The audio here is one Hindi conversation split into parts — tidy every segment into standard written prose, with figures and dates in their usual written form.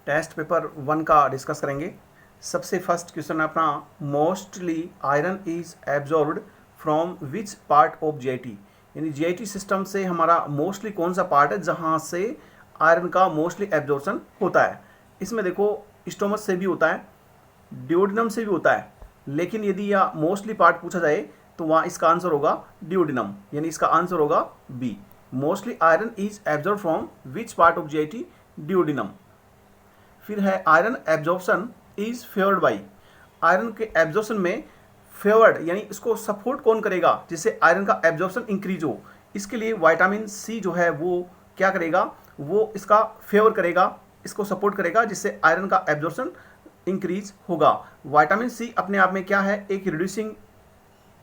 टेस्ट पेपर 1 का डिस्कस करेंगे। सबसे फर्स्ट क्वेश्चन है अपना, mostly iron is absorbed from which part of GIT. यानी जीआईटी सिस्टम से हमारा मोस्टली कौन सा पार्ट है जहाँ से आयरन का मोस्टली एब्जॉर्प्शन होता है। इसमें देखो स्टोमच से भी होता है, ड्यूोडेनम से भी होता है, लेकिन यदि यह मोस्टली पार्ट पूछा जाए तो वहाँ इसका आंसर होगा ड्यूोडेनम, यानी इसका आंसर होगा B. Mostly iron is absorb from which part of GIT, duodenum. फिर है iron absorption is favoured by. Iron के एब्जॉर्प्शन में फेवर्ड यानी इसको सपोर्ट कौन करेगा जिससे आयरन का एब्जॉर्प्शन इंक्रीज हो। इसके लिए विटामिन सी जो है वो क्या करेगा, वो इसका फेवर करेगा, इसको सपोर्ट करेगा जिससे आयरन का एब्जॉर्प्शन इंक्रीज होगा। विटामिन सी अपने आप में क्या है, एक रिड्यूसिंग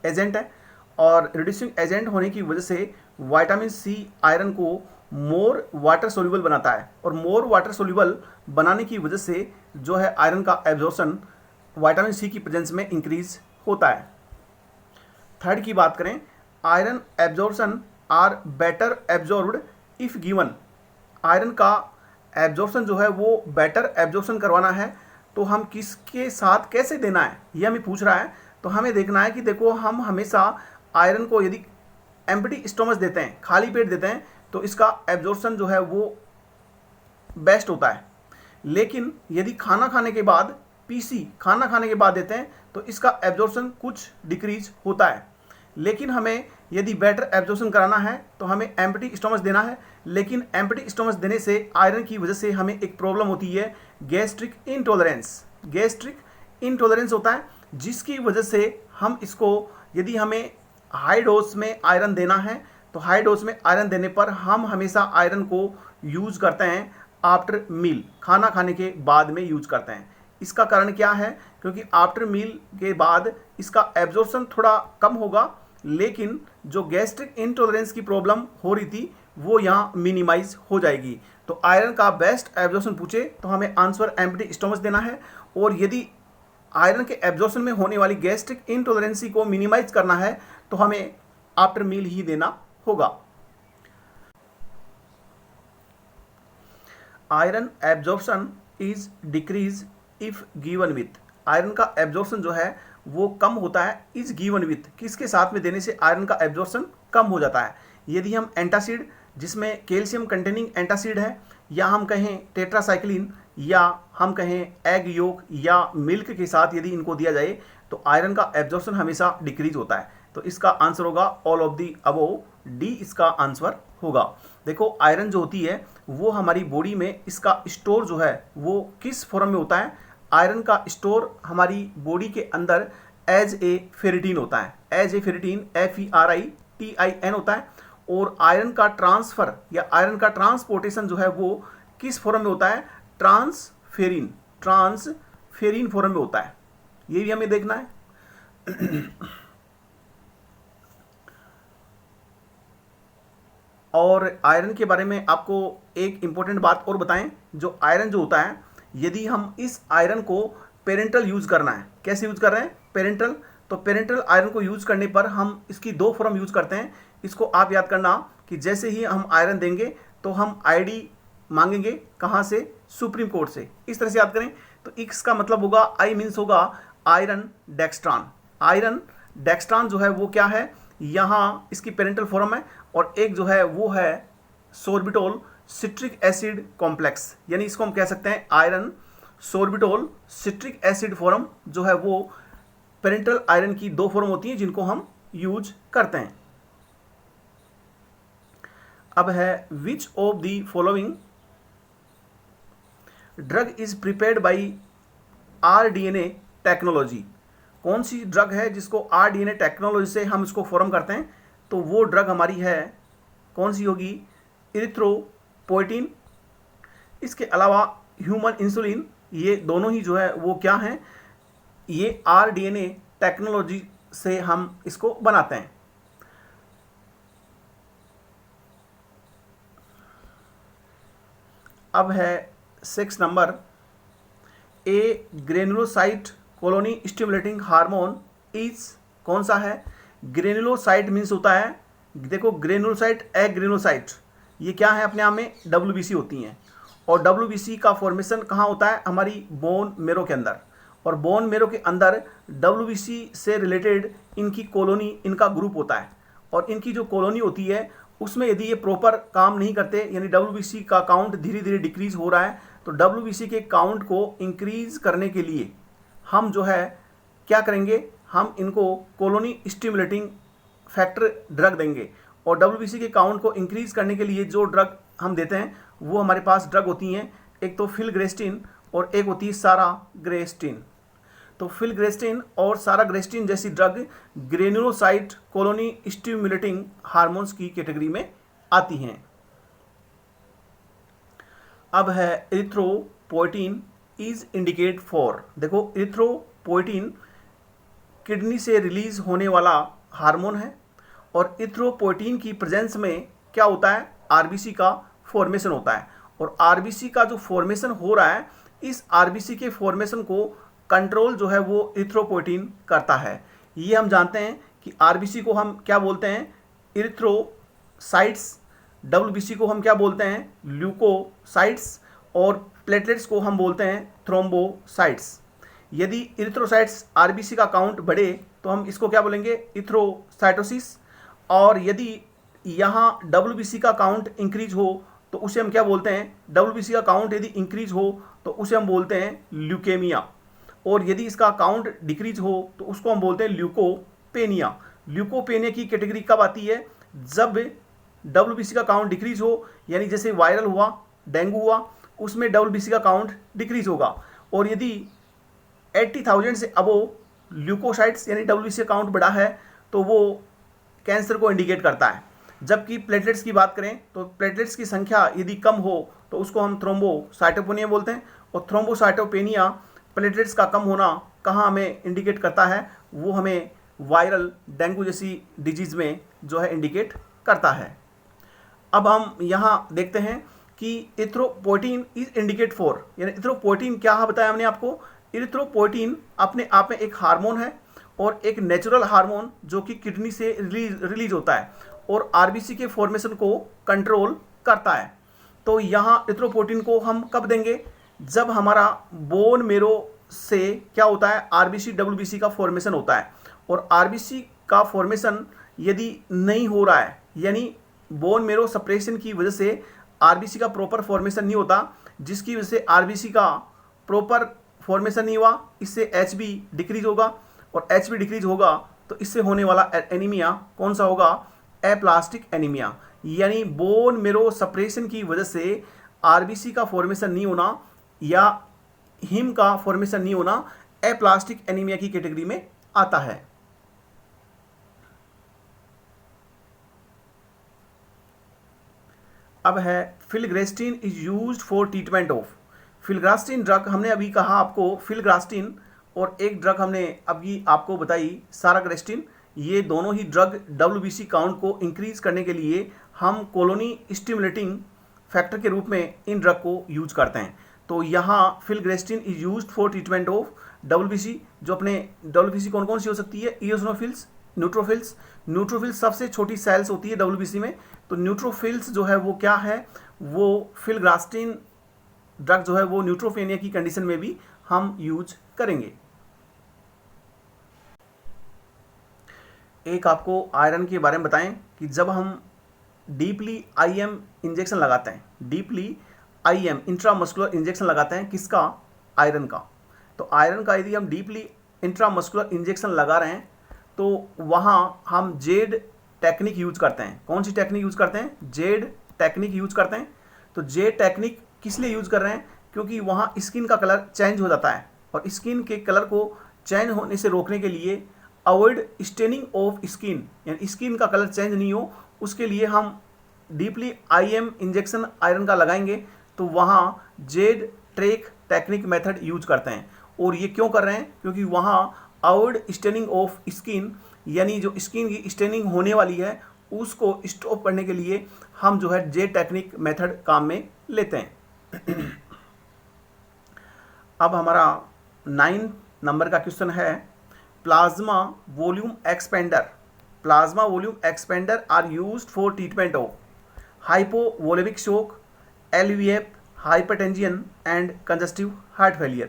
एजेंट है, और रिड्यूसिंग एजेंट होने की वजह से विटामिन सी आयरन को मोर वाटर सोल्यूबल बनाता है, और मोर वाटर सोल्यूबल बनाने की वजह से जो है आयरन का एब्जॉर्प्शन विटामिन सी की प्रेजेंस में इंक्रीज होता है। थर्ड की बात करें, iron absorption are better absorbed if given. Iron का एब्जॉर्प्शन जो है वो बेटर एब्जॉर्प्शन करवाना है तो हम किसके साथ कैसे देना है ये हमें पूछ रहा है। तो हमें देखना है कि देखो हम हमेशा आयरन को यदि एम्प्टी स्टोमच देते हैं, खाली पेट देते हैं, तो इसका एब्जॉर्प्शन जो है वो बेस्ट होता है। लेकिन यदि खाना खाने के बाद पीसी खाना खाने के बाद देते हैं तो इसका एब्जॉर्प्शन कुछ डिक्रीज होता है। लेकिन हमें यदि बेटर एब्जॉर्प्शन कराना है तो हमें एम्प्टी स्टोमच देना है, लेकिन एम्प्टी स्टोमच देने से आयरन की वजह से हमें एक प्रॉब्लम होती है, गैस्ट्रिक इंटॉलरेंस। गैस्ट्रिक इंटॉलरेंस होता है जिसकी वजह से हम इसको, यदि हमें हाई डोज में आयरन देना है तो हाई डोज में आयरन देने पर हम हमेशा आयरन को यूज करते हैं आफ्टर मील, खाना खाने के बाद में यूज करते हैं। इसका कारण क्या है, क्योंकि आफ्टर मील के बाद इसका एब्जॉर्प्शन थोड़ा कम होगा, लेकिन जो गैस्ट्रिक इंटॉलरेंस की प्रॉब्लम हो रही थी वो यहाँ मिनिमाइज हो जाएगी। तो आयरन का बेस्ट एब्जॉर्प्शन पूछे तो हमें आंसर एम्प्टी स्टोमच देना है, और यदि आयरन के एब्जॉर्प्शन में होने वाली गैस्ट्रिक इंटॉलरेंसी को मिनिमाइज करना है तो हमें आफ्टर मील ही देना होगा। Iron absorption is decrease if given with. Iron का एब्जॉर्प्शन जो है वो कम होता है इज गिवन विथ, किसके साथ में देने से आयरन का एब्जॉर्प्शन कम हो जाता है। यदि हम एंटासिड जिसमें कैल्शियम कंटेनिंग एंटासिड है, या हम कहें टेट्रासाइक्लिन, या हम कहें एग योक या मिल्क के साथ यदि इनको दिया जाए तो आयरन का एब्जॉर्प्शन हमेशा डिक्रीज होता है। तो इसका आंसर होगा all of the above, D इसका आंसर होगा। देखो आयरन जो होती है वो हमारी बॉडी में इसका स्टोर जो है वो किस फॉर्म में होता है। आयरन का स्टोर हमारी बॉडी के अंदर एज ए फेरिटीन होता है, एज ए फेरिटीन, FERITIN होता है। और आयरन का ट्रांसफर या आयरन का ट्रांसपोर्टेशन जो है वो किस फॉर्म में होता है, ट्रांसफेरिन फॉर्म में होता है। ये भी हमें देखना है। और आयरन के बारे में आपको एक इंपॉर्टेंट बात और बताएं, जो आयरन जो होता है यदि हम इस आयरन को पेरेंटल यूज करना है, कैसे यूज कर रहे हैं, पेरेंटल। तो पेरेंटल आयरन को यूज करने पर हम इसकी दो फॉर्म यूज करते हैं। इसको आप याद करना कि जैसे ही हम आयरन देंगे तो हम ID मांगेंगे, कहाँ से, सुप्रीम कोर्ट से। इस तरह से याद करें तो इसका मतलब होगा I मीन्स होगा आयरन डेक्स्ट्रान। आयरन डेक्स्ट्रान जो है वो क्या है, यहाँ इसकी पेरेंटल फॉर्म है, और एक जो है वो है सोर्बिटोल सिट्रिक एसिड कॉम्प्लेक्स, यानी इसको हम कह सकते हैं iron sorbitol citric acid form जो है वो पेरेंटल आयरन की दो फॉर्म होती हैं जिनको हम यूज करते हैं। अब है विच of the following drug is prepared by RDNA technology. कौन सी ड्रग है जिसको RDNA टेक्नोलॉजी से हम इसको फॉर्म करते हैं, तो वो ड्रग हमारी है कौन सी होगी, इरिथ्रोपोइटिन। इसके अलावा ह्यूमन इंसुलिन, ये दोनों ही जो है वो क्या हैं, ये RDNA टेक्नोलॉजी से हम इसको बनाते हैं। अब है 6 number, A granulocyte colony stimulating hormone is, कौन सा है, ग्रेनुलोसाइट मीन्स होता है, देखो ग्रेनुलोसाइट, एग ग्रेनुलोसाइट, ये क्या है अपने आप में WBC होती हैं, और WBC का फॉर्मेशन कहाँ होता है? हमारी बोन मेरो के अंदर, और बोन मेरो के अंदर WBC से रिलेटेड इनकी कॉलोनी, इनका ग्रुप होता है, और इनकी जो कॉलोनी होती है उसमें यदि ये प्रॉपर काम नहीं करते, यानी WBC का काउंट धीरे धीरे डिक्रीज हो रहा है, तो WBC के काउंट को इंक्रीज करने के लिए हम जो है क्या करेंगे, हम इनको कॉलोनी स्टिमुलेटिंग फैक्टर ड्रग देंगे। और WBC के काउंट को इंक्रीज करने के लिए जो ड्रग हम देते हैं वो हमारे पास ड्रग होती हैं, एक तो फिलग्रेस्टिन और एक होती है साराग्रेस्टिन। तो फिलग्रेस्टिन और साराग्रेस्टिन जैसी drug granulocyte colony stimulating hormones की कैटेगरी में आती हैं। अब है एरिथ्रोपोएटिन इज इंडिकेट फॉर। देखो, एरिथ्रोपोएटिन किडनी से रिलीज होने वाला हार्मोन है, और एरिथ्रोपोएटिन की प्रेजेंस में क्या होता है? आरबीसी का फॉर्मेशन होता है, और आरबीसी का जो फॉर्मेशन हो रहा है, इस आरबीसी के फॉर्मेशन को कंट्रोल जो है वो एरिथ्रोपोएटिन करता है। ये हम जानते हैं कि आरबीसी को हम क्या बोलते हैं? एरिथ्रोसाइट्स। WBC को हम क्या बोलते हैं? ल्यूकोसाइट्स। और प्लेटलेट्स को हम बोलते हैं थ्रोम्बोसाइट्स। यदि एरिथ्रोसाइट्स आरबीसी का काउंट बढ़े तो हम इसको क्या बोलेंगे? एरिथ्रोसाइटोसिस। और यदि यहाँ WBC का काउंट इंक्रीज हो तो उसे हम क्या बोलते हैं? WBC का काउंट यदि इंक्रीज हो तो उसे हम बोलते हैं ल्यूकेमिया। और यदि इसका काउंट डिक्रीज हो तो उसको हम बोलते हैं ल्यूकोपेनिया। ल्यूकोपेनिया की कैटेगरी कब आती है? जब WBC का काउंट डिक्रीज हो, यानी जैसे वायरल हुआ, डेंगू हुआ, उसमें WBC का काउंट डिक्रीज होगा। और यदि 80,000 से अबो ल्यूकोसाइट्स यानी WBC का काउंट बढ़ा है तो वो कैंसर को इंडिकेट करता है। जबकि प्लेटलेट्स की बात करें तो प्लेटलेट्स की संख्या यदि कम हो तो उसको हम थ्रोम्बोसाइटोपेनिया बोलते हैं। और थ्रोम्बोसाइटोपेनिया, प्लेटलेट्स का कम होना कहाँ हमें इंडिकेट करता है? वो हमें वायरल डेंगू जैसी डिजीज़ में जो है इंडिकेट करता है। अब हम यहाँ देखते हैं कि एरिथ्रोपोएटिन इज इंडिकेट फॉर, यानी एरिथ्रोपोएटिन क्या बताया हमने आपको? एरिथ्रोपोएटिन अपने आप में एक हार्मोन है, और एक नेचुरल हार्मोन जो कि किडनी से रिलीज होता है और आरबीसी के फॉर्मेशन को कंट्रोल करता है। तो यहाँ एरिथ्रोपोएटिन को हम कब देंगे? जब हमारा बोन मेरो से क्या होता है? आरबीसी WBC का फॉर्मेशन होता है, और आरबीसी का फॉर्मेशन यदि नहीं हो रहा है, यानी बोन मेरो सप्रेशन की वजह से आरबीसी का प्रॉपर फॉर्मेशन नहीं होता, जिसकी वजह से आरबीसी का प्रॉपर फॉर्मेशन नहीं हुआ, इससे HB डिक्रीज होगा, और HB डिक्रीज होगा तो इससे होने वाला एनीमिया कौन सा होगा? Aplastic anaemia. यानी बोन मेरो सप्रेशन की वजह से आरबीसी का फॉर्मेशन नहीं होना या हिम का फॉर्मेशन नहीं होना एप्लास्टिक एनीमिया की कैटेगरी में आता है। अब है filgrastim is used for treatment of. Filgrastim drug हमने अभी कहा आपको, फिलग्रास्टिन, और एक ड्रग हमने अभी आपको बताई साराग्रेस्टिन। ये दोनों ही ड्रग WBC काउंट को इंक्रीज करने के लिए हम कॉलोनी स्टिमुलेटिंग फैक्टर के रूप में इन ड्रग को यूज करते हैं। तो यहाँ filgrastim is used for treatment of WBC। जो अपने WBC कौन कौन सी हो सकती है? Eosinophils, neutrophils. न्यूट्रोफिल्स सबसे छोटी सेल्स होती है WBC में, तो न्यूट्रोफिल्स जो है वो क्या है? वो फिलग्रास्टिन ड्रग जो है वो न्यूट्रोपेनिया की कंडीशन में भी हम यूज करेंगे। एक आपको आयरन के बारे में बताएं कि जब हम डीपली IM इंजेक्शन लगाते हैं, डीपली IM इंट्रामस्कुलर इंजेक्शन लगाते हैं, किसका? आयरन का। तो आयरन का यदि हम डीपली इंट्रामस्कुलर इंजेक्शन लगा रहे हैं तो वहाँ हम जेड टेक्निक यूज करते हैं। कौन सी टेक्निक यूज करते हैं? जेड टेक्निक यूज करते हैं। तो जेड टेक्निक किस लिए यूज कर रहे हैं? क्योंकि वहाँ स्किन का कलर चेंज हो जाता है, और स्किन के कलर को चेंज होने से रोकने के लिए, अवॉइड स्टेनिंग ऑफ स्किन, यानी स्किन का कलर चेंज नहीं हो, उसके लिए हम डीपली IM इंजेक्शन आयरन का लगाएंगे तो वहाँ Z track technique method use करते हैं। और ये क्यों कर रहे हैं? क्योंकि वहाँ अवॉइड स्टेनिंग ऑफ स्किन, यानी जो स्किन की स्टेनिंग होने वाली है उसको स्टॉप करने के लिए हम जो है जेड टेक्निक मेथड काम में लेते हैं। अब हमारा 9 नंबर का क्वेश्चन है, plasma volume expander. Plasma volume expander are used for treatment of hypovolaemic shock, LVF, hypertension and congestive heart failure.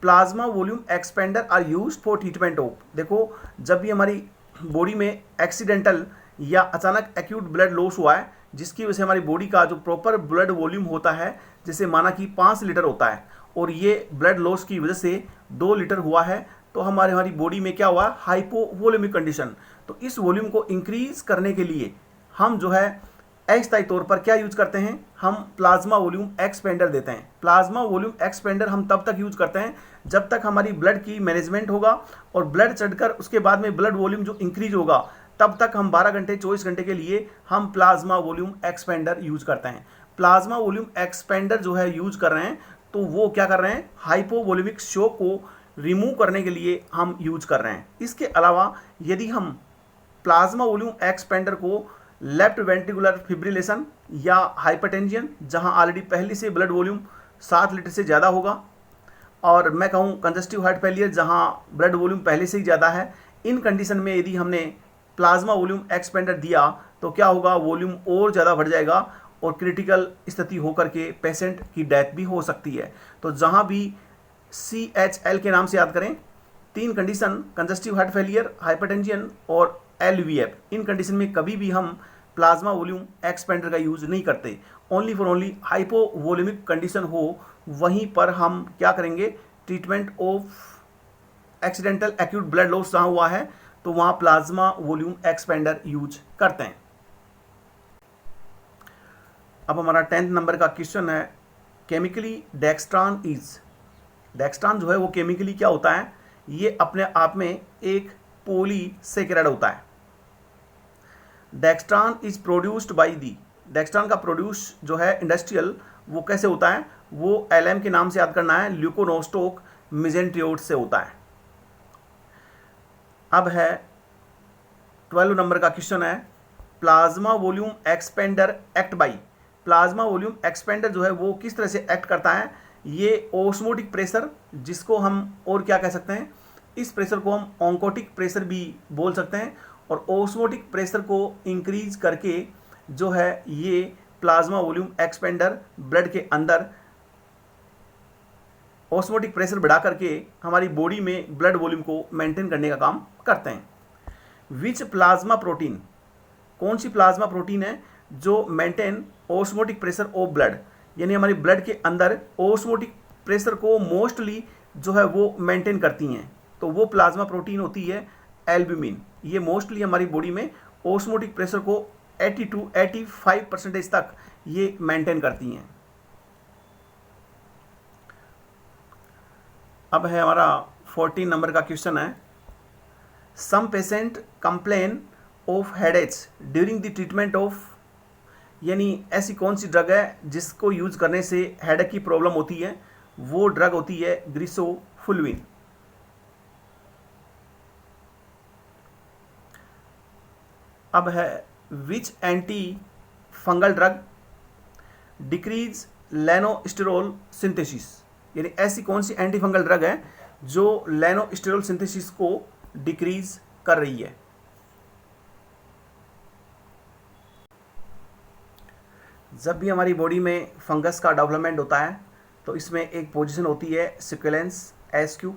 Plasma volume expander are used for treatment of, देखो जब भी हमारी बॉडी में एक्सीडेंटल या अचानक एक्यूट ब्लड लॉस हुआ है जिसकी वजह से हमारी बॉडी का जो प्रॉपर ब्लड वॉल्यूम होता है, जैसे माना कि 5 लीटर होता है और ये ब्लड लॉस की वजह से 2 लीटर हुआ है, तो हमारी बॉडी में क्या हुआ, हाइपोवोलेमिक कंडीशन। तो इस वॉल्यूम को इंक्रीज करने के लिए हम जो है अस्थायी तौर पर क्या यूज करते हैं, हम प्लाज्मा वॉल्यूम एक्सपेंडर देते हैं। प्लाज्मा वॉल्यूम एक्सपेंडर हम तब तक यूज करते हैं जब तक हमारी ब्लड की मैनेजमेंट होगा और ब्लड चढ़कर उसके बाद में ब्लड वॉल्यूम जो इंक्रीज होगा, तब तक हम 12 घंटे 24 घंटे के लिए हम प्लाज्मा वॉल्यूम एक्सपेंडर यूज करते हैं। प्लाज्मा वॉल्यूम एक्सपेंडर जो है यूज कर रहे हैं, तो वो क्या कर रहे हैं, हाइपोवोलेमिक शॉक को रिमूव करने के लिए हम यूज कर रहे हैं। इसके अलावा यदि हम प्लाज्मा वॉल्यूम एक्सपेंडर को लेफ्ट वेंट्रिकुलर फिब्रिलेशन या हाइपरटेंशन, जहां ऑलरेडी पहले से ब्लड वॉल्यूम 7 लीटर से ज़्यादा होगा, और मैं कहूँ कंजस्टिव हार्ट फेलियर जहां ब्लड वॉल्यूम पहले से ही ज़्यादा है, इन कंडीशन में यदि हमने प्लाज्मा वॉल्यूम एक्सपेंडर दिया तो क्या होगा, वॉल्यूम और ज़्यादा बढ़ जाएगा और क्रिटिकल स्थिति होकर के पेशेंट की डेथ भी हो सकती है। तो जहाँ भी CHL के नाम से याद करें, 3 condition, congestive heart failure, hypertension और LVF, इन कंडीशन में कभी भी हम प्लाज्मा वॉल्यूम एक्सपेंडर का यूज नहीं करते। Only for only hypovolaemic condition हो, वहीं पर हम क्या करेंगे, treatment of accidental acute blood loss जहाँ हुआ है तो वहाँ प्लाज्मा वॉल्यूम एक्सपेंडर यूज करते हैं। अब हमारा 10th नंबर का क्वेश्चन है, केमिकली डेक्स्ट्रान इज, डेक्स्ट्रान जो है वो केमिकली क्या होता है, ये अपने आप में एक पॉलीसेकेराइड होता है। Dextran is produced by the, dextran का प्रोड्यूस जो है इंडस्ट्रियल, वो कैसे होता है, वो LM के नाम से याद करना है, ल्यूकोनोस्टोक मेसेंट्रियोट से होता है। अब है 12 नंबर का क्वेश्चन है, plasma volume expander act by, plasma volume expander जो है वो किस तरह से एक्ट करता है, ये ओस्मोटिक प्रेशर, जिसको हम और क्या कह सकते हैं, इस प्रेशर को हम ऑन्कोटिक प्रेशर भी बोल सकते हैं, और ओस्मोटिक प्रेशर को इंक्रीज करके जो है ये प्लाज्मा वॉल्यूम एक्सपेंडर ब्लड के अंदर ऑस्मोटिक प्रेशर बढ़ा करके हमारी बॉडी में ब्लड वॉल्यूम को मेंटेन करने का काम करते हैं। विच प्लाज्मा प्रोटीन, कौन सी प्लाज्मा प्रोटीन है जो maintain osmotic pressure of blood, यानी हमारी ब्लड के अंदर ऑस्मोटिक प्रेशर को मोस्टली जो है वो मेंटेन करती हैं, तो वो प्लाज्मा प्रोटीन होती है एल्ब्यूमिन। ये मोस्टली हमारी बॉडी में ऑस्मोटिक प्रेशर को 80 to 85% तक ये मेंटेन करती हैं। अब है हमारा 14 नंबर का क्वेश्चन है, some patient complain of headaches during the treatment of, यानी ऐसी कौन सी ड्रग है जिसको यूज करने से हेडेक की प्रॉब्लम होती है, वो ड्रग होती है ग्रिसोफुल्विन। अब है which anti fungal drug decrease lanosterol synthesis, यानी ऐसी कौन सी एंटी फंगल ड्रग है जो लेनोस्टेरोल सिंथेसिस को डिक्रीज कर रही है। जब भी हमारी बॉडी में फंगस का डेवलपमेंट होता है तो इसमें एक पोजीशन होती है सिक्वेलेंस SQ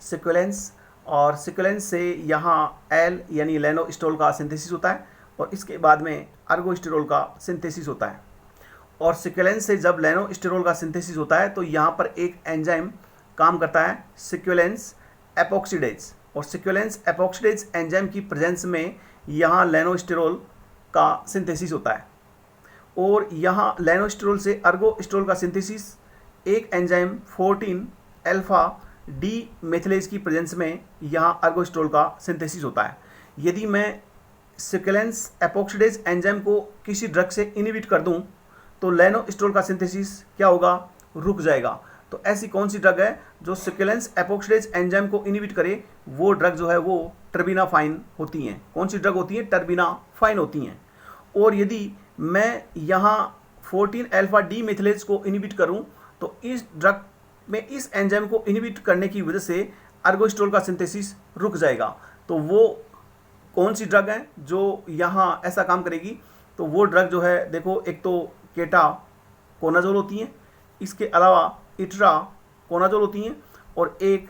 सिक्वेलेंस, और सिक्वेलेंस से यहाँ L यानी लेनोस्टेरोल का सिंथेसिस होता है और इसके बाद में अर्गोस्टेरोल का सिंथेसिस होता है। और सिक्वेलेंस से जब लेनोस्टेरोल का सिंथेसिस होता है तो यहाँ पर एक एंजाइम काम करता है सिक्वेलेंस एपॉक्सीडेज, और सिक्वेलेंस एपॉक्सीडेज एंजाइम की प्रेजेंस में यहाँ लेनोस्टेरोल का सिंथेसिस होता है, और यहाँ लेनोस्टेरोल से अर्गोस्टेरोल का सिंथेसिस एक एंजाइम 14 अल्फा डी मेथिलेज की प्रेजेंस में यहाँ अर्गोस्टेरोल का सिंथेसिस होता है। यदि मैं सिक्वेलेंस एपॉक्सीडेज एंजाइम को किसी ड्रग से इनहिबिट कर दूं तो लेनोस्टेरोल का सिंथेसिस क्या होगा, रुक जाएगा। तो ऐसी कौन सी ड्रग है जो सिक्वेलेंस एपॉक्सीडेज एंजाइम को इनहिबिट करे, वो ड्रग जो है वो टर्बिनाफाइन होती हैं। कौन सी ड्रग होती है, टर्बिनाफाइन होती हैं। और यदि मैं यहाँ 14 अल्फा डी मेथिलेज को इनहिबिट करूँ तो इस ड्रग में इस एंजाइम को इनहिबिट करने की वजह से अर्गोस्टेरोल का सिंथेसिस रुक जाएगा। तो वो कौन सी ड्रग है जो यहाँ ऐसा काम करेगी, तो वो ड्रग जो है देखो, एक तो केटाकोनाजोल होती है, इसके अलावा इट्राकोनाजोल होती हैं और एक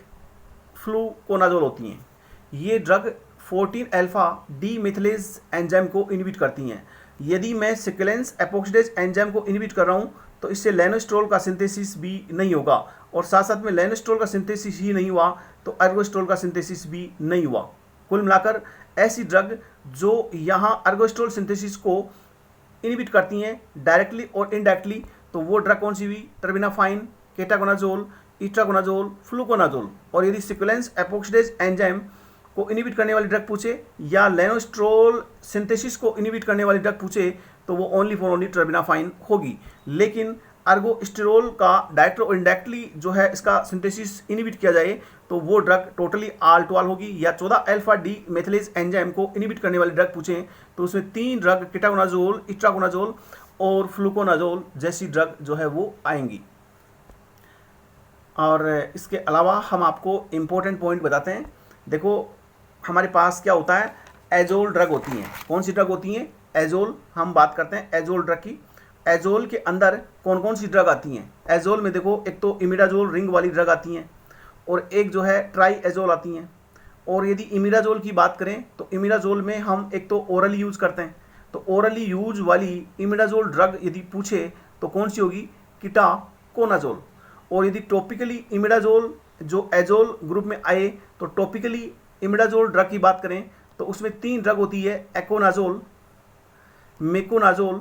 फ्लूकोनाजोल होती हैं। ये ड्रग 14 अल्फा डीमेथिलेज एंजाइम को इनहिबिट करती हैं। यदि मैं सिक्वेंस एपॉक्सीडेज एंजाइम को इनहिबिट कर रहा हूँ तो इससे लेनोस्ट्रोल का सिंथेसिस भी नहीं होगा, और साथ साथ में लेनोस्ट्रोल का सिंथेसिस ही नहीं हुआ तो एर्गोस्ट्रोल का सिंथेसिस भी नहीं हुआ। कुल मिलाकर ऐसी ड्रग जो यहाँ एर्गोस्ट्रोल सिंथेसिस को इनहिबिट करती हैं डायरेक्टली और इनडायरेक्टली, तो वो ड्रग कौन सी हुई? टर्बिनाफाइन, केटाकोनाजोल, इट्राकोनाजोल, फ्लूकोनाजोल। और यदि सिक्वेंस एपॉक्सीडेज एंजाइम को इनहिबिट करने वाली ड्रग पूछे या लेनोस्ट्रोल सिंथेसिस को इनहिबिट करने वाली ड्रग पूछे तो वो ओनली फॉर ओनली टर्बिनाफाइन होगी। लेकिन अर्गोस्टेरोल का डायरेक्ट और इनडायरेक्टली जो है इसका सिंथेसिस इनहिबिट किया जाए तो वो ड्रग टोटली आल टू आल होगी। या 14 अल्फा डी मेथिलेज एंजाइम को इनहिबिट करने वाली ड्रग पूछें तो उसमें 3 ड्रग केटाकोनाजोल, इट्राकोनाजोल और फ्लूकोनाजोल जैसी ड्रग जो है वो आएंगी। और इसके अलावा हम आपको इम्पोर्टेंट पॉइंट बताते हैं। देखो हमारे पास क्या होता है, एजोल ड्रग होती हैं। कौन सी ड्रग होती हैं? एजोल। हम बात करते हैं एजोल ड्रग की। एजोल के अंदर कौन कौन सी ड्रग आती हैं? एजोल में देखो एक तो इमिडाजोल रिंग वाली ड्रग आती हैं और एक जो है ट्राई एजोल आती हैं। और यदि इमिडाजोल की बात करें तो इमिडाजोल में हम एक तो ओरली यूज़ करते हैं, तो ओरली यूज वाली इमिडाजोल ड्रग यदि पूछे तो कौन सी होगी? कीटाकोनाजोल। और यदि टॉपिकली इमिडाजोल जो एजोल ग्रुप में आए तो टॉपिकली इमिडाजोल ड्रग की बात करें तो उसमें 3 ड्रग होती है, एकोनाजोल, मेकोनाजोल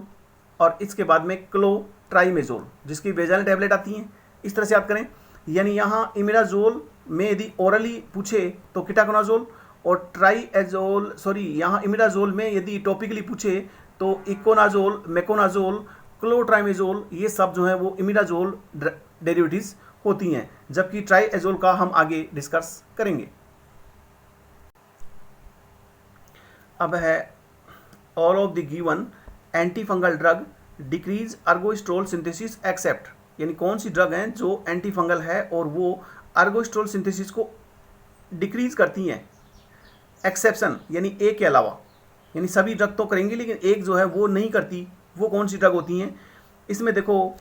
और इसके बाद में क्लोट्राइमेजोल, जिसकी वेजाइनल टैबलेट आती हैं। इस तरह से याद करें। यानी यहाँ इमिडाजोल में यदि ओरली पूछे तो कीटाकोनाजोल, और यहाँ इमिडाजोल में यदि टॉपिकली पूछे तो इकोनाजोल, मेकोनाजोल, क्लोट्राइमेजोल, ये सब जो है वो इमिडाजोल डेरिवेटिव्स होती हैं, जबकि ट्राइएजोल का हम आगे डिस्कस करेंगे। अब है all of the given anti fungal drug decreases ergosterol synthesis except, यानी कौन सी ड्रग हैं जो एंटी फंगल है और वो अर्गोस्ट्रोल सिंथेसिस को डिक्रीज करती हैं, एक्सेप्शन यानी एक के अलावा। यानी सभी ड्रग तो करेंगी लेकिन एक जो है वो नहीं करती, वो कौन सी ड्रग होती हैं? इसमें देखो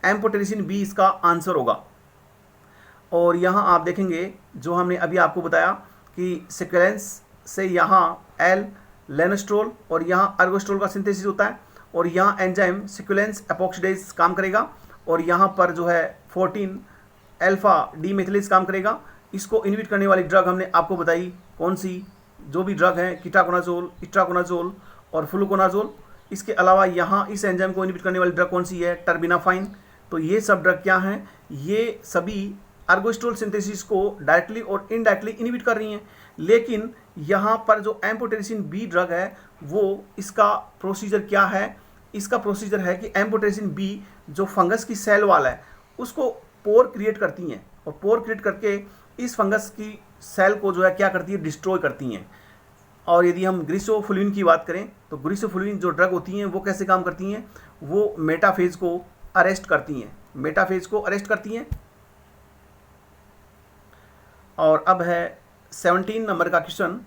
एम्फोटेरिसिन बी इसका आंसर होगा। और यहाँ आप देखेंगे जो हमने अभी आपको बताया कि सिक्वेंस से यहाँ एल लेनोस्ट्रोल और यहाँ अर्गोस्ट्रोल का सिंथेसिस होता है, और यहाँ एंजाइम सिक्वेंस एपॉक्सीडेज काम करेगा, और यहाँ पर जो है 14 अल्फा डीमेथिलेज काम करेगा। इसको इनहिबिट करने वाली ड्रग हमने आपको बताई कौन सी? जो भी ड्रग है कीटाकोनाजोल, इट्राकोनाजोल और फ्लूकोनाजोल। इसके अलावा यहाँ इस एंजाइम को इनहिबिट करने वाली ड्रग कौन सी है? टर्बिनाफाइन। तो ये सब ड्रग क्या हैं? ये सभी अर्गोस्ट्रोल सिंथेसिस को डायरेक्टली और इनडायरेक्टली इनहिबिट कर रही हैं। लेकिन यहाँ पर जो एम्फोटेरिसिन बी ड्रग है वो इसका प्रोसीजर क्या है? इसका प्रोसीजर है कि एम्फोटेरिसिन बी जो फंगस की सेल वाल है उसको पोर क्रिएट करती हैं, और पोर क्रिएट करके इस फंगस की सेल को जो है क्या करती है? डिस्ट्रॉय करती हैं। और यदि हम ग्रीसोफुलिन की बात करें तो ग्रीसोफुलिन जो ड्रग होती हैं वो कैसे काम करती हैं? वो मेटाफेज को अरेस्ट करती हैं, मेटाफेज को अरेस्ट करती हैं। और अब है 17 नंबर का question,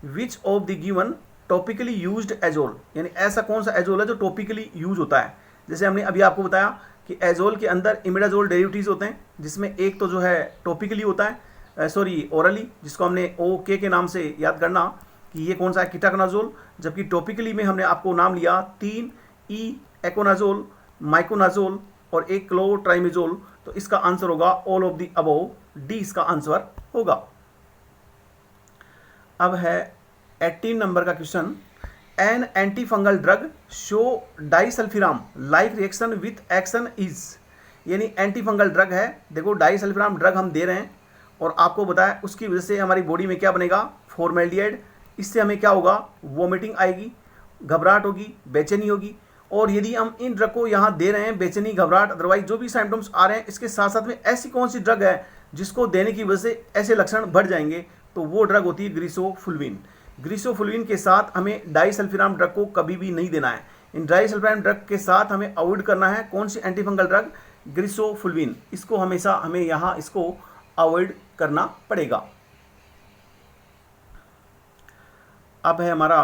which of the given topically used azole, यानी ऐसा कौन सा एजोल है जो टॉपिकली यूज होता है? जैसे हमने अभी आपको बताया कि एजोल के अंदर इमिडाजोल डेरिवेटिव्स होते हैं, जिसमें एक तो जो है टॉपिकली होता है, ओरली, जिसको हमने ओके के नाम से याद करना कि ये कौन सा है? कीटाकोनाजोल। जबकि टॉपिकली में हमने आपको नाम लिया 3 एकोनाजोल, माइकोनाजोल और एक क्लोट्राइमेजोल। तो इसका आंसर होगा all of the above, D इसका आंसर होगा। अब है 18 नंबर का question, an anti fungal drug show disulfiram like reaction with action is, यानी एंटी फंगल ड्रग है। देखो डाइसल्फिराम ड्रग हम दे रहे हैं और आपको बताया उसकी वजह से हमारी बॉडी में क्या बनेगा? फॉर्मेल्डिहाइड। इससे हमें क्या होगा? वोमिटिंग आएगी, घबराहट होगी, बेचैनी होगी। और यदि हम इन ड्रग को यहाँ दे रहे हैं, बेचैनी, घबराहट, अदरवाइज जो भी सिम्टम्स आ रहे हैं, इसके साथ साथ में ऐसी कौन सी ड्रग है जिसको देने की वजह से ऐसे लक्षण बढ़ जाएंगे? तो वो ड्रग होती है ग्रीसोफुल्विन। ग्रीसोफुल्विन के साथ हमें डाइसल्फिराम ड्रग को कभी भी नहीं देना है। इन डाइसल्फिराम ड्रग के साथ हमें अवॉइड करना है कौन सी एंटी फंगल ड्रग? ग्रीसोफुल्विन। इसको हमेशा हमें यहाँ इसको अवॉइड करना पड़ेगा। अब है हमारा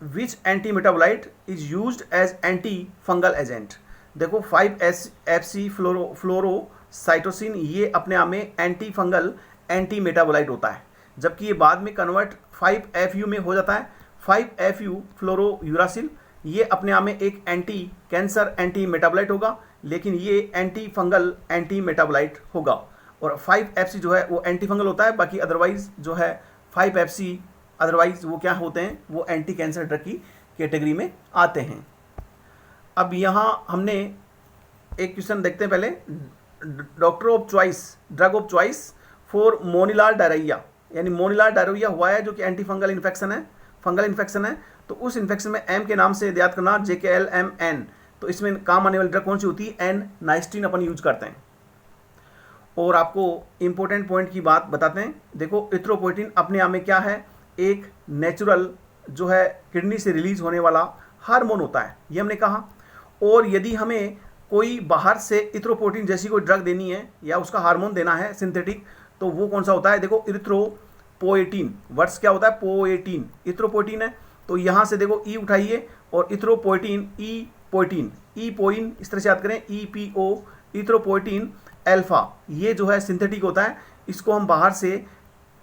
which anti metabolite is used as anti fungal agent. देखो 5-FC फ्लोरोसाइटोसिन ये अपने आप में एंटी फंगल एंटी मेटाबोलाइट होता है, जबकि ये बाद में कन्वर्ट 5-FU में हो जाता है। 5-FU फ्लोरोयूरासिल ये अपने आप में एक एंटी कैंसर एंटी मेटाबोलाइट होगा, लेकिन ये एंटी फंगल एंटी मेटाबोलाइट होगा। और 5-FC जो है वो एंटी फंगल होता है, बाकी अदरवाइज जो है 5-FC अदरवाइज वो क्या होते हैं, वो एंटी कैंसर ड्रग की कैटेगरी में आते हैं। अब यहाँ हमने एक क्वेश्चन देखते हैं पहले, doctor of choice drug of choice for monilial diarrhoea, यानी मोनिलार डायरिया हुआ है जो कि एंटी फंगल इन्फेक्शन है, फंगल इन्फेक्शन है। तो उस इन्फेक्शन में एम के नाम से याद करना, JKLMN। तो इसमें काम आने वाली ड्रग कौन सी होती है, N-नाइस्टीन अपन यूज करते हैं। और आपको इंपॉर्टेंट पॉइंट की बात बताते हैं, देखो इथ्रोपोइटिन अपने आप में क्या है, एक नेचुरल जो है किडनी से रिलीज होने वाला हार्मोन होता है, ये हमने कहा। और यदि हमें कोई बाहर से इथ्रोपोइटिन जैसी कोई ड्रग देनी है या उसका हार्मोन देना है सिंथेटिक, तो वो कौन सा होता है, देखो इथ्रोपोइटिन। वर्ड्स क्या होता है, पोएटिन, इथ्रोपोइटिन है। तो यहाँ से देखो ई उठाइए और इथ्रोपोइटिन, ई पोइन इस तरह से याद करें, EPO, इथ्रोपोइटिन अल्फा, ये जो है सिंथेटिक होता है। इसको हम बाहर से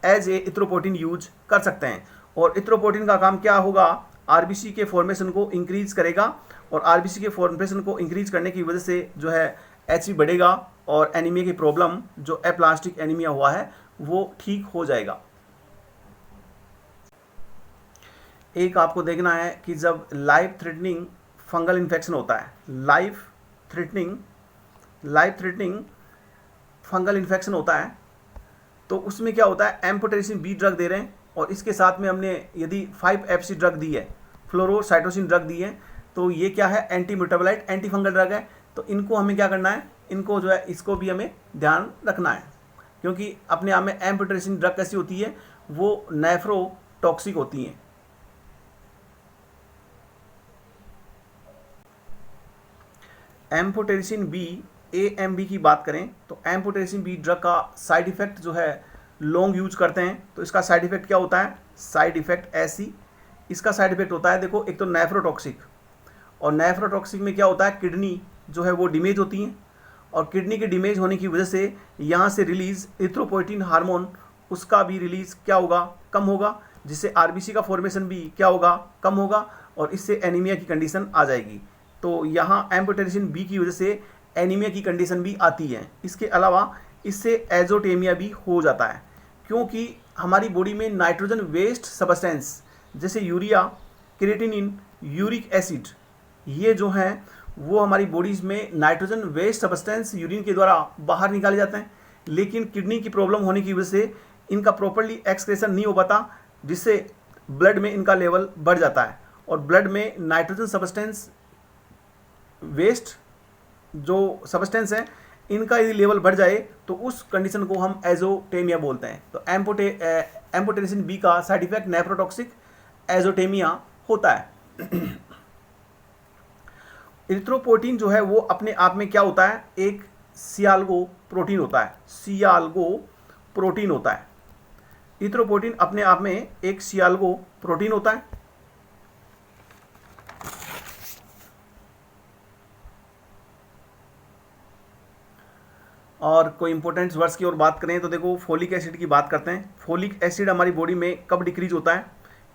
एज ए इथ्रोपोइटिन यूज कर सकते हैं। और इथ्रोपोइटिन का काम क्या होगा, आरबीसी के फॉर्मेशन को इंक्रीज करेगा, और आरबीसी के फॉर्मेशन को इंक्रीज करने की वजह से जो है HB बढ़ेगा और एनीमिया की प्रॉब्लम जो एप्लास्टिक एनीमिया हुआ है वो ठीक हो जाएगा। एक आपको देखना है कि जब लाइफ थ्रेटनिंग फंगल इन्फेक्शन होता है, लाइफ थ्रेटनिंग फंगल इन्फेक्शन होता है, तो उसमें क्या होता है, एम्फोटेरिसिन B ड्रग दे रहे हैं और इसके साथ में हमने यदि 5-FC ड्रग दी है, फ्लोरोसाइटोसिन ड्रग दी है, तो ये क्या है, anti metabolite anti fungal drug है। तो इनको हमें क्या करना है, इनको जो है इसको भी हमें ध्यान रखना है, क्योंकि अपने आप में एम्फोटेरिसिन ड्रग कैसी होती है, वो नेफ्रोटॉक्सिक होती हैं। एम्फोटेरिसिन B AMB की बात करें तो एम्फोटेरिसिन B ड्रग का साइड इफेक्ट जो है लॉन्ग यूज करते हैं, तो इसका साइड इफेक्ट क्या होता है, साइड इफेक्ट ऐसी इसका साइड इफेक्ट होता है, देखो एक तो नेफ्रोटॉक्सिक, और नेफ्रोटॉक्सिक में क्या होता है, किडनी जो है वो डैमेज होती है, और किडनी की डैमेज होने की वजह से यहाँ से रिलीज इथ्रोपोइटिन हार्मोन, उसका भी रिलीज क्या होगा, कम होगा, जिससे आरबीसी का फॉर्मेशन भी क्या होगा, कम होगा, और इससे एनीमिया की कंडीशन आ जाएगी। तो यहाँ एम्फोटेरिसिन B की वजह से एनीमिया की कंडीशन भी आती है। इसके अलावा इससे एजोटेमिया भी हो जाता है, क्योंकि हमारी बॉडी में नाइट्रोजन वेस्ट सब्सटेंस जैसे यूरिया, क्रिएटिनिन, यूरिक एसिड, ये जो हैं वो हमारी बॉडीज में नाइट्रोजन वेस्ट सब्सटेंस यूरिन के द्वारा बाहर निकाले जाते हैं, लेकिन किडनी की प्रॉब्लम होने की वजह से इनका प्रॉपर्ली एक्सक्रेशन नहीं हो पाता, जिससे ब्लड में इनका लेवल बढ़ जाता है, और ब्लड में नाइट्रोजन सब्सटेंस वेस्ट जो सब्सटेंस है इनका यदि लेवल बढ़ जाए तो उस कंडीशन को हम एजोटेमिया बोलते हैं। तो एम्फोटेरिसिन B का साइड इफेक्ट नेफ्रोटॉक्सिक एजोटेमिया होता है। इरिथ्रोपोइटिन जो है वो अपने आप में क्या होता है, एक सियाल्गो प्रोटीन होता है, सियाल्गो प्रोटीन होता है। इरिथ्रोपोइटिन अपने आप में एक सियाल्गो प्रोटीन होता है। और कोई इंपॉर्टेंट वर्ड्स की और बात करें तो देखो फोलिक एसिड की बात करते हैं। फोलिक एसिड हमारी बॉडी में कब डिक्रीज होता है,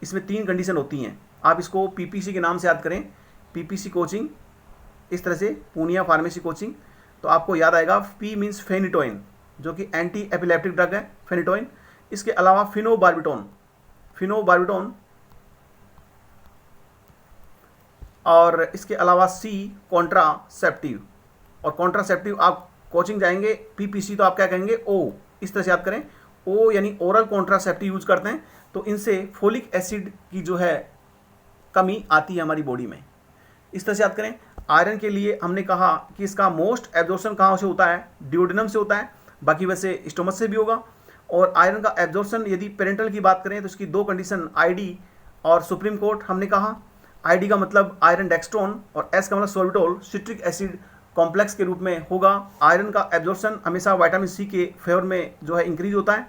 इसमें 3 कंडीशन होती हैं। आप इसको PPC के नाम से याद करें, PPC कोचिंग, इस तरह से पूनिया फार्मेसी कोचिंग, तो आपको याद आएगा। P मीन्स फेनिटोइन जो कि एंटी एपिलेप्टिक ड्रग है, फेनिटोइन। इसके अलावा फिनोबार्बिटोन, और इसके अलावा C कॉन्ट्रासेप्टिव, और कॉन्ट्रासेप्टिव आप कोचिंग जाएंगे PPC तो आप क्या कहेंगे, O, इस तरह से याद करें, O यानी ओरल कॉन्ट्रासेप्टिव यूज करते हैं। तो इनसे फोलिक एसिड की जो है कमी आती है हमारी बॉडी में, इस तरह से याद करें। आयरन के लिए हमने कहा कि इसका मोस्ट एब्जॉर्प्शन कहाँ से होता है, डिओडिनम से होता है, बाकी वैसे स्टोमच से भी होगा। और आयरन का एब्जॉर्प्शन यदि पेरेंटल की बात करें तो इसकी 2 कंडीशन, ID और सुप्रीम कोर्ट हमने कहा। ID का मतलब आयरन डेक्स्ट्रोन और S का मतलब सोर्बिटोल सिट्रिक एसिड कॉम्प्लेक्स के रूप में होगा। आयरन का एब्जॉर्प्शन हमेशा विटामिन C के फेवर में जो है इंक्रीज होता है,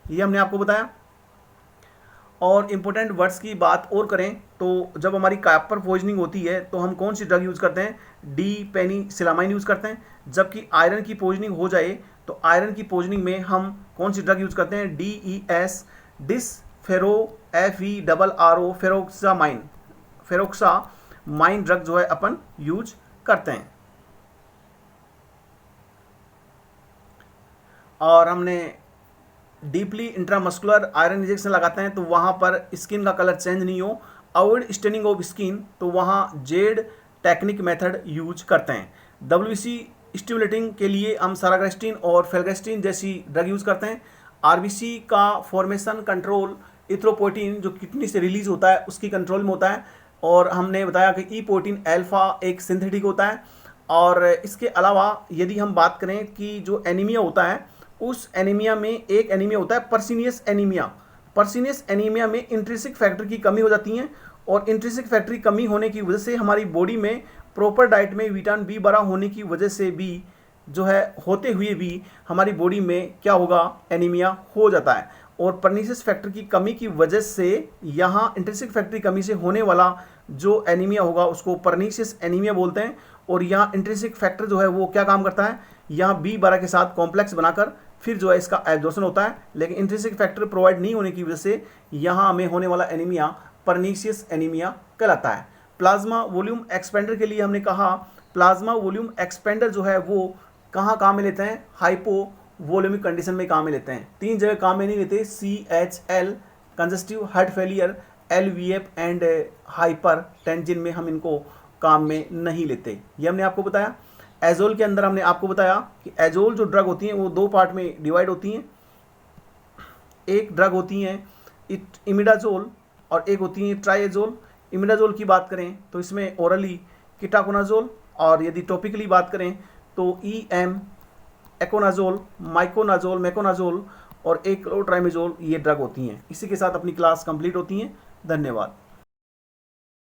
ये हमने आपको बताया। और इम्पोर्टेंट वर्ड्स की बात और करें तो जब हमारी कापर पॉइजनिंग होती है तो हम कौन सी ड्रग यूज़ करते हैं, डी पेनिसिलामाइन यूज़ करते हैं। जबकि आयरन की पॉइजनिंग हो जाए तो आयरन की पॉइजनिंग में हम कौन सी ड्रग यूज़ करते हैं, DES डिसफेरो FERRO फेरोक्सामाइन ड्रग जो है अपन यूज करते हैं। और हमने डीपली इंट्रामस्कुलर आयरन इंजेक्शन लगाते हैं तो वहाँ पर स्किन का कलर चेंज नहीं हो, अवॉइड स्टेनिंग ऑफ स्किन, तो वहाँ जेड टेक्निक मेथड यूज करते हैं। WBC स्टिमुलेटिंग के लिए हम साराग्रेस्टिन और फेल्ग्रेस्टिन जैसी ड्रग यूज़ करते हैं। RBC का फॉर्मेशन कंट्रोल इथ्रोपोइटिन जो किडनी से रिलीज होता है उसकी कंट्रोल में होता है। और हमने बताया कि ई-पोर्टिन अल्फा एक सिंथेटिक होता है। और इसके अलावा यदि हम बात करें कि जो एनीमिया होता है उस एनीमिया में एक एनीमिया होता है पर्सिनियस एनीमिया। पर्सिनियस एनीमिया में इंट्रिंसिक फैक्टर की कमी हो जाती है और इंट्रिंसिक फैक्टर की कमी होने की वजह से हमारी बॉडी में प्रॉपर डाइट में विटामिन B12 होने की वजह से भी जो है होते हुए भी हमारी बॉडी में क्या होगा, एनीमिया हो जाता है। और पर्निशियस फैक्टर की कमी की वजह से यहाँ इंट्रिंसिक फैक्टर की कमी से होने वाला जो एनीमिया होगा उसको पर्निशियस एनीमिया बोलते हैं। और यहाँ इंट्रिंसिक फैक्टर जो है वो क्या काम करता है, यहाँ B12 के साथ कॉम्प्लेक्स बनाकर फिर जो है इसका एब्जॉर्प्शन होता है। लेकिन इंट्रिंसिक फैक्टर प्रोवाइड नहीं होने की वजह से यहाँ हमें होने वाला एनीमिया पर्निशियस एनीमिया कहलाता है। प्लाज्मा वॉल्यूम एक्सपेंडर के लिए हमने कहा प्लाज्मा वॉल्यूम एक्सपेंडर जो है वो कहाँ काम में लेते हैं, हाइपो वॉल्यूमिक कंडीशन में काम में लेते हैं। 3 जगह काम में नहीं लेते, CHL congestive heart failure, LVF and hyper tension में हम इनको काम में नहीं लेते। ये हमने आपको बताया। एजोल के अंदर हमने आपको बताया कि एजोल जो ड्रग होती हैं वो 2 पार्ट में डिवाइड होती हैं। एक ड्रग होती हैं इमिडाजोल और एक होती है ट्राइएजोल। इमिडाजोल की बात करें तो इसमें ओरली कीटाकोनाजोल और यदि टॉपिकली बात करें तो EM एकोनाजोल, माइकोनाजोल, मेकोनाजोल और एक क्लोट्राइमेजोल ये ड्रग होती हैं। इसी के साथ अपनी क्लास कंप्लीट होती है। धन्यवाद।